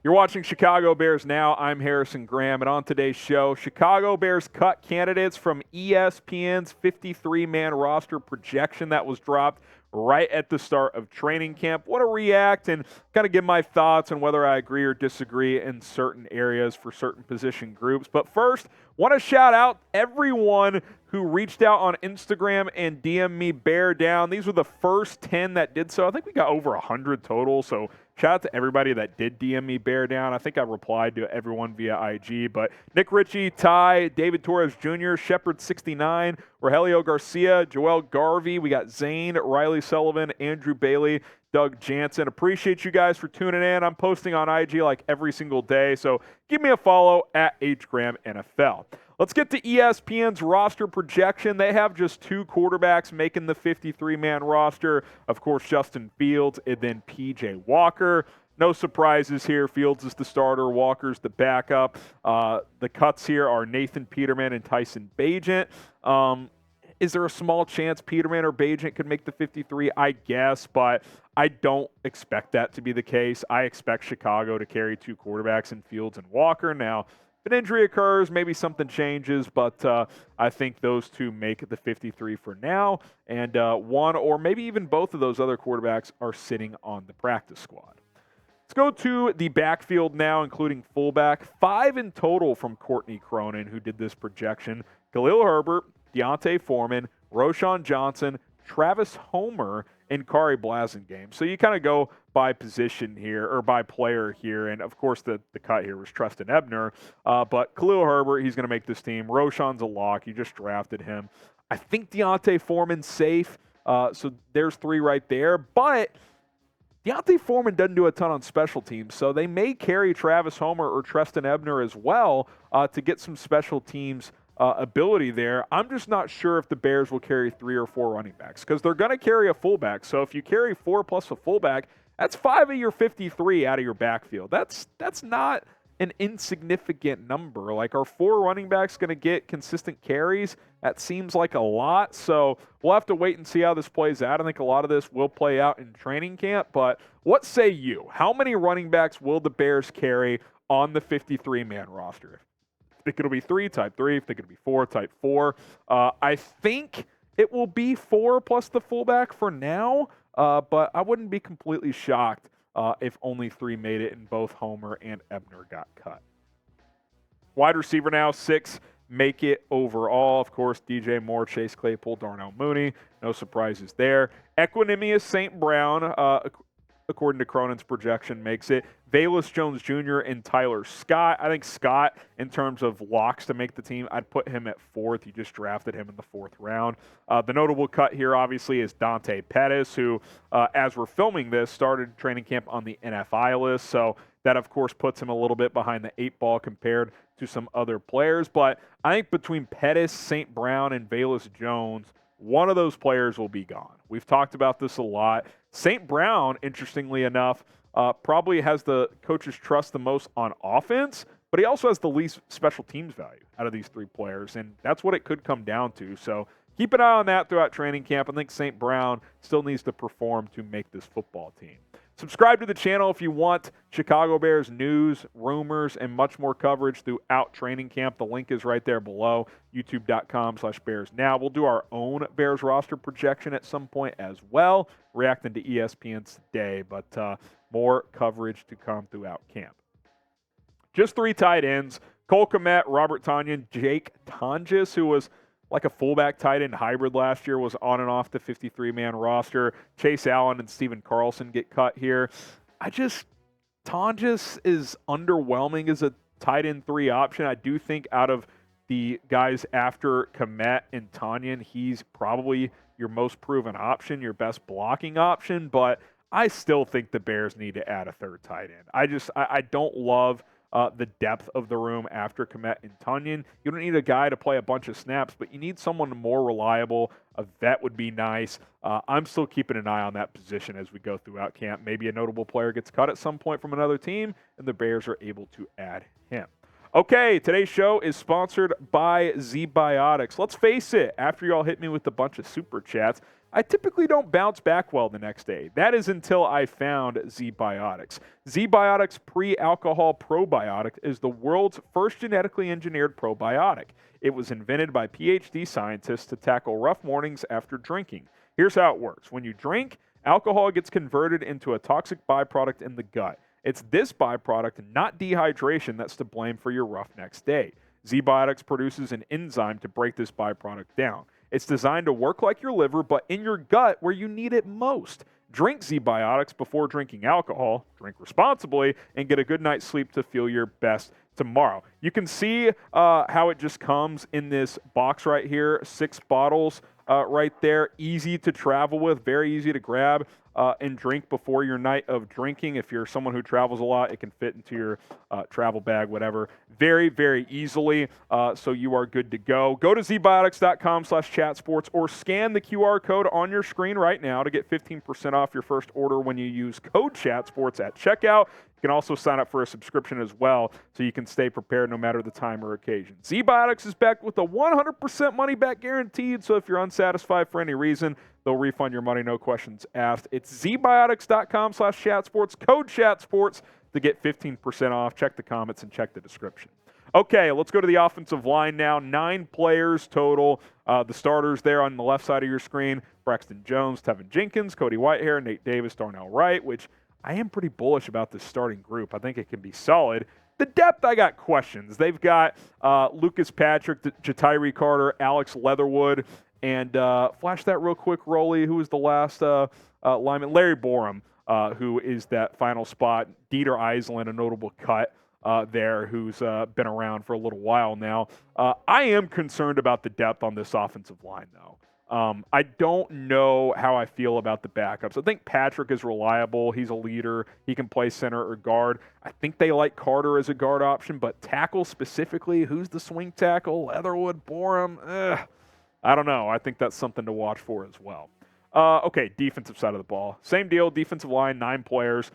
You're watching Chicago Bears Now. I'm Harrison Graham, and on today's show, Chicago Bears cut candidates from ESPN's 53-man roster projection that was dropped right at the start of training camp. Want to react and kind of give my thoughts on whether I agree or disagree in certain areas for certain position groups. But first, want to shout out everyone who reached out on Instagram and DM me Bear Down. These were the first 10 that did so. I think we got over 100 total, so shout out to everybody that did DM me Bear Down. I think I replied to everyone via IG, but Nick Ritchie, Ty, David Torres Jr., Shepard69, Rogelio Garcia, Joel Garvey. We got Zane, Riley Sullivan, Andrew Bailey, Doug Jansen. Appreciate you guys for tuning in. I'm posting on IG like every single day, so give me a follow at HGramNFL. Let's get to ESPN's roster projection. They have just 2 quarterbacks making the 53-man roster. Of course, Justin Fields and then P.J. Walker. No surprises here. Fields is the starter. Walker's the backup. The cuts here are Nathan Peterman and Tyson Bagent. Is there a small chance Peterman or Bagent could make the 53? I guess, but I don't expect that to be the case. I expect Chicago to carry 2 quarterbacks in Fields and Walker. Now, if an injury occurs, maybe something changes, but I think those 2 make the 53 for now, and one or maybe even both of those other quarterbacks are sitting on the practice squad. Let's go to the backfield now, including fullback. 5 in total from Courtney Cronin, who did this projection. Khalil Herbert, Deontay Foreman, Roschon Johnson, Travis Homer, and Khari Blasingame. So you kind of go by position here, or by player here, and of course the cut here was Trestan Ebner. But Khalil Herbert, he's going to make this team. Roschon's a lock. You just drafted him. I think Deontay Foreman's safe. So there's 3 right there. But Deontay Foreman doesn't do a ton on special teams, so they may carry Travis Homer or Trestan Ebner as well to get some special teams ability there. I'm just not sure if the Bears will carry 3 or 4 running backs because they're going to carry a fullback. So if you carry 4 plus a fullback, that's 5 of your 53 out of your backfield. That's not an insignificant number. Like, are 4 running backs going to get consistent carries? That seems like a lot. So we'll have to wait and see how this plays out. I think a lot of this will play out in training camp. But what say you? How many running backs will the Bears carry on the 53-man roster? I think it'll be 3, type 3. I think it'll be 4, type 4. I think it will be 4 plus the fullback for now, but I wouldn't be completely shocked if only 3 made it and both Homer and Ebner got cut. Wide receiver now, 6 make it overall. Of course, DJ Moore, Chase Claypool, Darnell Mooney. No surprises there. Equanimeous St. Brown, according to Cronin's projection, makes it. Velus Jones Jr. and Tyler Scott. I think Scott, in terms of locks to make the team, I'd put him at 4th. You just drafted him in the 4th round. The notable cut here, obviously, is Dante Pettis, who, as we're filming this, started training camp on the NFI list. So that, of course, puts him a little bit behind the 8 ball compared to some other players. But I think between Pettis, St. Brown, and Velus Jones, one of those players will be gone. We've talked about this a lot. St. Brown, interestingly enough, probably has the coach's trust the most on offense, but he also has the least special teams value out of these 3 players, and that's what it could come down to. So keep an eye on that throughout training camp. I think St. Brown still needs to perform to make this football team. Subscribe to the channel if you want Chicago Bears news, rumors, and much more coverage throughout training camp. The link is right there below, youtube.com/Bears Now. We'll do our own Bears roster projection at some point as well, reacting to ESPN's today, but more coverage to come throughout camp. Just 3 tight ends, Cole Kmet, Robert Tonyan, Jake Tonges, who was like a fullback tight end hybrid last year, was on and off the 53-man roster. Chase Allen and Steven Carlson get cut here. Tonges is underwhelming as a tight end 3 option. I do think out of the guys after Kmet and Tonyan, he's probably your most proven option, your best blocking option, but I still think the Bears need to add a 3rd tight end. I don't love the depth of the room after Kmet and Tonyan. You don't need a guy to play a bunch of snaps, but you need someone more reliable. A vet would be nice. I'm still keeping an eye on that position as we go throughout camp. Maybe a notable player gets cut at some point from another team, and the Bears are able to add him. Okay, today's show is sponsored by ZBiotics. Let's face it, after y'all hit me with a bunch of super chats, I typically don't bounce back well the next day. That is until I found Z-Biotics. Z-Biotics Pre-Alcohol Probiotic is the world's first genetically engineered probiotic. It was invented by PhD scientists to tackle rough mornings after drinking. Here's how it works. When you drink, alcohol gets converted into a toxic byproduct in the gut. It's this byproduct, not dehydration, that's to blame for your rough next day. Z-Biotics produces an enzyme to break this byproduct down. It's designed to work like your liver, but in your gut where you need it most. Drink Z-Biotics before drinking alcohol, drink responsibly, and get a good night's sleep to feel your best tomorrow. You can see how it just comes in this box right here, 6 bottles right there, easy to travel with, very easy to grab and drink before your night of drinking. If you're someone who travels a lot, it can fit into your travel bag, whatever, very, very easily, so you are good to go. Go to zbiotics.com/chatsports or scan the QR code on your screen right now to get 15% off your first order when you use code chatsports at checkout. You can also sign up for a subscription as well so you can stay prepared no matter the time or occasion. Z-Biotics is backed with a 100% money-back guaranteed, so if you're unsatisfied for any reason, they'll refund your money, no questions asked. It's zbiotics.com/chatsports, code chatsports to get 15% off. Check the comments and check the description. Okay, let's go to the offensive line now. 9 players total. The starters there on the left side of your screen, Braxton Jones, Teven Jenkins, Cody Whitehair, Nate Davis, Darnell Wright, which I am pretty bullish about this starting group. I think it can be solid. The depth, I got questions. They've got Lucas Patrick, Jatiri Carter, Alex Leatherwood, and flash that real quick, Rolly. Who was the last lineman? Larry Borom, who is that final spot. Dieter Eiselen, a notable cut there, who's been around for a little while now. I am concerned about the depth on this offensive line, though. I don't know how I feel about the backups. I think Patrick is reliable. He's a leader. He can play center or guard. I think they like Carter as a guard option, but tackle specifically, who's the swing tackle? Leatherwood, Borom? I don't know. I think that's something to watch for as well. Okay, defensive side of the ball. Same deal, defensive line, 9 players.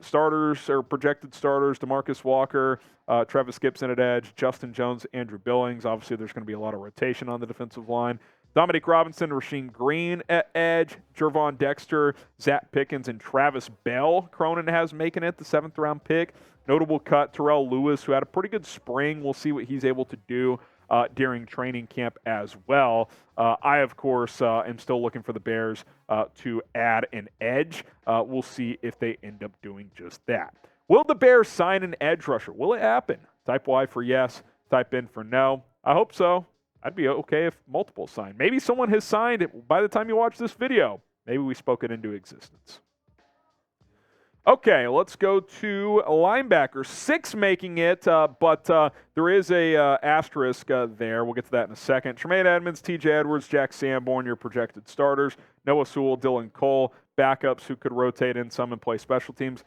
Starters or projected starters, DeMarcus Walker, Trevis Gipson at edge, Justin Jones, Andrew Billings. Obviously, there's going to be a lot of rotation on the defensive line. Dominique Robinson, Rasheem Green at edge, Jervon Dexter, Zach Pickens, and Travis Bell. Cronin has making it the 7th-round pick. Notable cut, Terrell Lewis, who had a pretty good spring. We'll see what he's able to do during training camp as well. I, of course, am still looking for the Bears to add an edge. We'll see if they end up doing just that. Will the Bears sign an edge rusher? Will it happen? Type Y for yes, type in for no. I hope so. I'd be okay if multiple signed. Maybe someone has signed it by the time you watch this video. Maybe we spoke it into existence. Okay, let's go to linebackers. 6 making it, but there is a asterisk there. We'll get to that in a second. Tremaine Edmonds, TJ Edwards, Jack Sanborn, your projected starters. Noah Sewell, Dylan Cole, backups who could rotate in some and play special teams.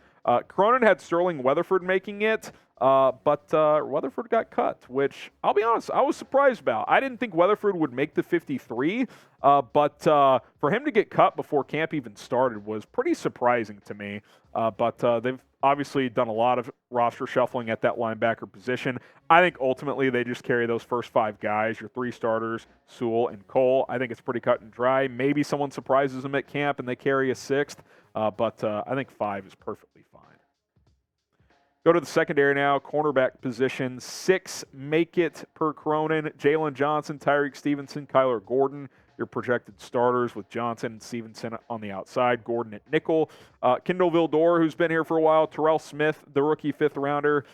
Cronin had Sterling Weatherford making it, but Weatherford got cut, which I'll be honest, I was surprised about. I didn't think Weatherford would make the 53, but for him to get cut before camp even started was pretty surprising to me. But they've obviously done a lot of roster shuffling at that linebacker position. I think ultimately they just carry those first 5 guys, your 3 starters, Sewell and Cole. I think it's pretty cut and dry. Maybe someone surprises them at camp and they carry a 6th, but I think 5 is perfectly fine. Go to the secondary now, cornerback position. 6 make it per Cronin. Jalen Johnson, Tyreek Stevenson, Kyler Gordon, your projected starters with Johnson and Stevenson on the outside, Gordon at nickel. Kendall Vildor, who's been here for a while, Terrell Smith, the rookie 5th-rounder,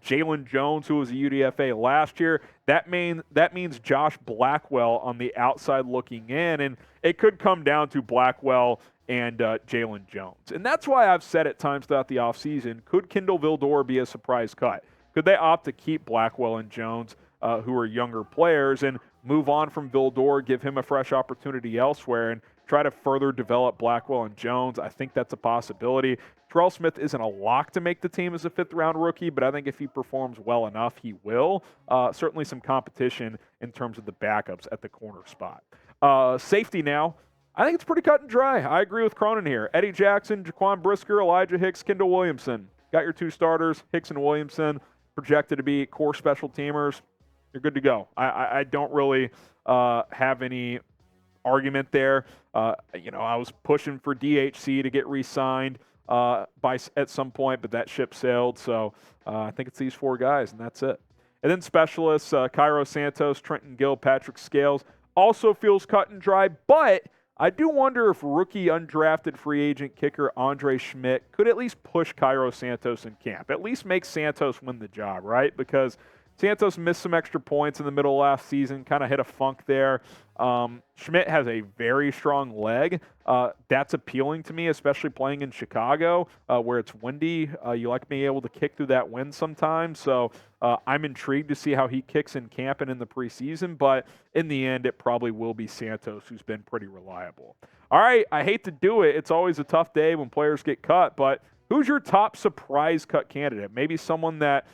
Jalen Jones, who was a UDFA last year. That means Josh Blackwell on the outside looking in, and it could come down to Blackwell and Jalen Jones. And that's why I've said at times throughout the offseason, could Kendall Vildor be a surprise cut? Could they opt to keep Blackwell and Jones, who are younger players, and move on from Vildor, give him a fresh opportunity elsewhere, and try to further develop Blackwell and Jones? I think that's a possibility. Terrell Smith isn't a lock to make the team as a 5th-round rookie, but I think if he performs well enough, he will. Certainly some competition in terms of the backups at the corner spot. Safety now. I think it's pretty cut and dry. I agree with Cronin here. Eddie Jackson, Jaquan Brisker, Elijah Hicks, Kendall Williamson. Got your 2 starters, Hicks and Williamson, projected to be core special teamers. You're good to go. I don't really have any argument there. I was pushing for DHC to get re-signed at some point, but that ship sailed. So I think it's these 4 guys, and that's it. And then specialists, Cairo Santos, Trenton Gill, Patrick Scales, also feels cut and dry, but I do wonder if rookie undrafted free agent kicker Andre Schmidt could at least push Cairo Santos in camp, at least make Santos win the job, right? Because Santos missed some extra points in the middle of last season, kind of hit a funk there. Schmidt has a very strong leg. That's appealing to me, especially playing in Chicago where it's windy. You like being able to kick through that wind sometimes. So I'm intrigued to see how he kicks in camp and in the preseason. But in the end, it probably will be Santos, who's been pretty reliable. All right, I hate to do it. It's always a tough day when players get cut. But who's your top surprise cut candidate? Maybe someone that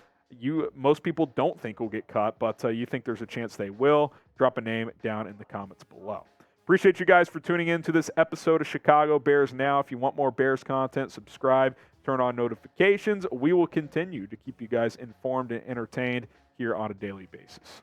most people don't think will get cut, but you think there's a chance they will. Drop a name down in the comments below. Appreciate you guys for tuning in to this episode of Chicago Bears Now. If you want more Bears content, subscribe, turn on notifications. We will continue to keep you guys informed and entertained here on a daily basis.